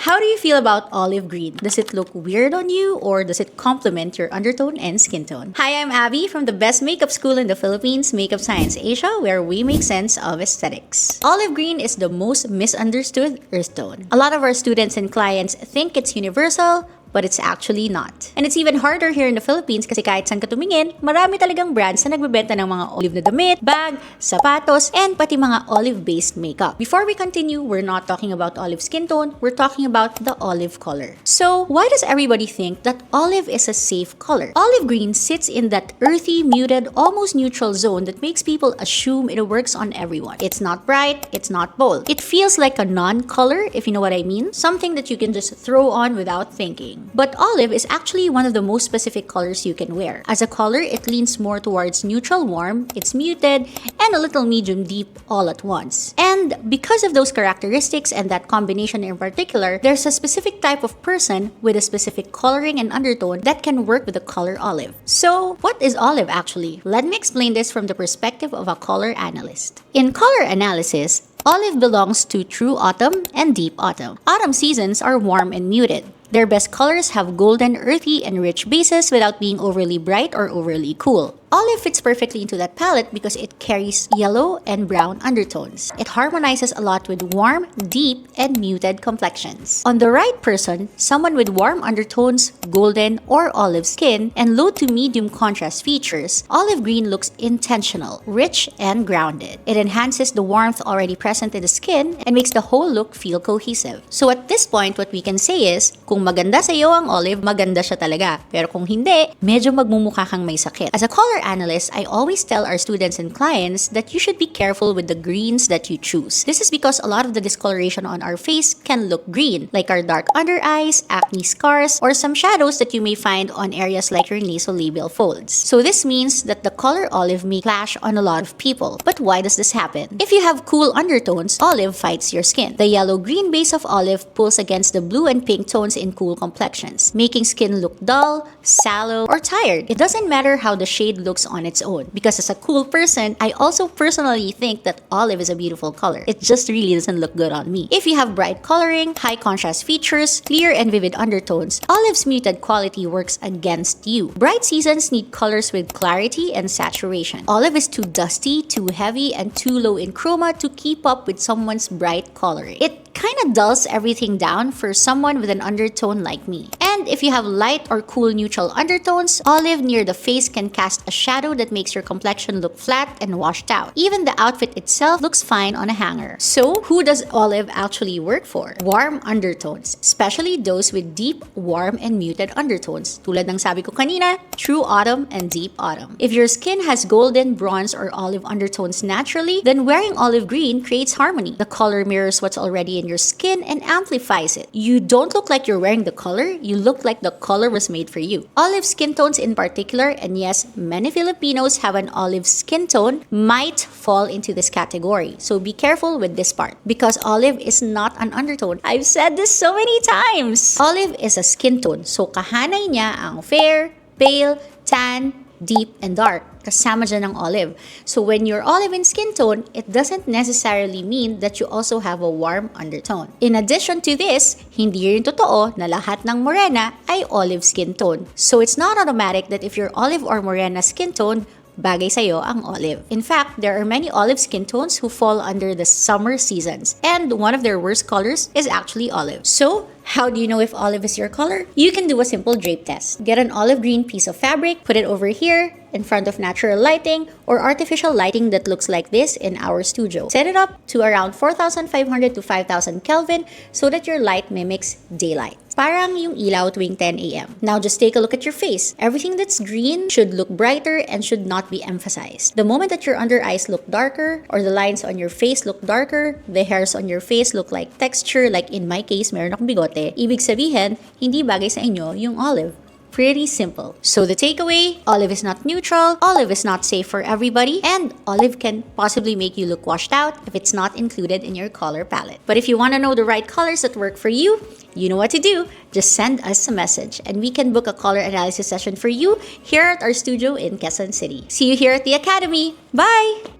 How do you feel about olive green? Does it look weird on you or does it complement your undertone and skin tone? Hi, I'm Abby from the best makeup school in the Philippines, Makeup Science Asia, where we make sense of aesthetics. Olive green is the most misunderstood earth tone. A lot of our students and clients think it's universal, but it's actually not. And it's even harder here in the Philippines kasi kahit saan ka tumingin, marami talagang brands na nagbebenta ng mga olive na damit, bag, sapatos, and pati mga olive-based makeup. Before we continue, we're not talking about olive skin tone, we're talking about the olive color. So, why does everybody think that olive is a safe color? Olive green sits in that earthy, muted, almost neutral zone that makes people assume it works on everyone. It's not bright, it's not bold. It feels like a non-color, if you know what I mean. Something that you can just throw on without thinking. But olive is actually one of the most specific colors you can wear. As a color, it leans more towards neutral warm, it's muted, and a little medium deep all at once. And because of those characteristics and that combination in particular, there's a specific type of person with a specific coloring and undertone that can work with the color olive. So, what is olive actually? Let me explain this from the perspective of a color analyst. In color analysis, olive belongs to true autumn and deep autumn. Autumn seasons are warm and muted. Their best colors have golden, earthy, and rich bases without being overly bright or overly cool. Olive fits perfectly into that palette because it carries yellow and brown undertones. It harmonizes a lot with warm, deep, and muted complexions. On the right person, someone with warm undertones, golden or olive skin, and low to medium contrast features, olive green looks intentional, rich, and grounded. It enhances the warmth already present in the skin and makes the whole look feel cohesive. So at this point, what we can say is, kung maganda sa'yo ang olive, maganda siya talaga. Pero kung hindi, medyo magmumukha kang may sakit. As a color analyst, I always tell our students and clients that you should be careful with the greens that you choose. This is because a lot of the discoloration on our face can look green, like our dark under eyes, acne scars, or some shadows that you may find on areas like your nasolabial folds. So this means that the color olive may clash on a lot of people. But why does this happen? If you have cool undertones, olive fights your skin. The yellow-green base of olive pulls against the blue and pink tones in cool complexions, making skin look dull, sallow, or tired. It doesn't matter how the shade looks on its own, because as a cool person, I also personally think that olive is a beautiful color. It just really doesn't look good on me. If you have bright coloring, high contrast features, clear and vivid undertones, olive's muted quality works against you. Bright seasons need colors with clarity and saturation. Olive is too dusty, too heavy, and too low in chroma to keep up with someone's bright coloring. It kind of dulls everything down for someone with an undertone like me. And if you have light or cool neutral undertones, olive near the face can cast a shadow that makes your complexion look flat and washed out. Even the outfit itself looks fine on a hanger. So, who does olive actually work for? Warm undertones, especially those with deep, warm, and muted undertones. Tulad ng sabi ko kanina, true autumn and deep autumn. If your skin has golden, bronze, or olive undertones naturally, then wearing olive green creates harmony. The color mirrors what's already in your skin and amplifies it. You don't look like you're wearing the color, you look like the color was made for you. Olive skin tones in particular, and yes, many Filipinos have an olive skin tone, might fall into this category. So be careful with this part, because olive is not an undertone. I've said this so many times. Olive is a skin tone, so kahanay niya ang fair, pale, tan, deep, and dark. Kasama dyan ang olive. So when you're olive in skin tone, it doesn't necessarily mean that you also have a warm undertone. In addition to this, hindi rin totoo na lahat ng morena ay olive skin tone. So it's not automatic that if you're olive or morena skin tone, bagay sa'yo ang olive. In fact, there are many olive skin tones who fall under the summer seasons, and one of their worst colors is actually olive. So, how do you know if olive is your color? You can do a simple drape test. Get an olive green piece of fabric, put it over here, in front of natural lighting or artificial lighting that looks like this in our studio. Set it up to around 4,500 to 5,000 Kelvin so that your light mimics daylight. Parang yung ilaw tuwing 10 a.m. Now just take a look at your face. Everything that's green should look brighter and should not be emphasized. The moment that your under eyes look darker or the lines on your face look darker, the hairs on your face look like texture, like in my case, meron akong bigote, ibig sabihin, hindi bagay sa inyo yung olive. Pretty simple. So the takeaway, olive is not neutral, olive is not safe for everybody, and olive can possibly make you look washed out if it's not included in your color palette. But if you want to know the right colors that work for you, you know what to do. Just send us a message and we can book a color analysis session for you here at our studio in Quezon City. See you here at the Academy. Bye!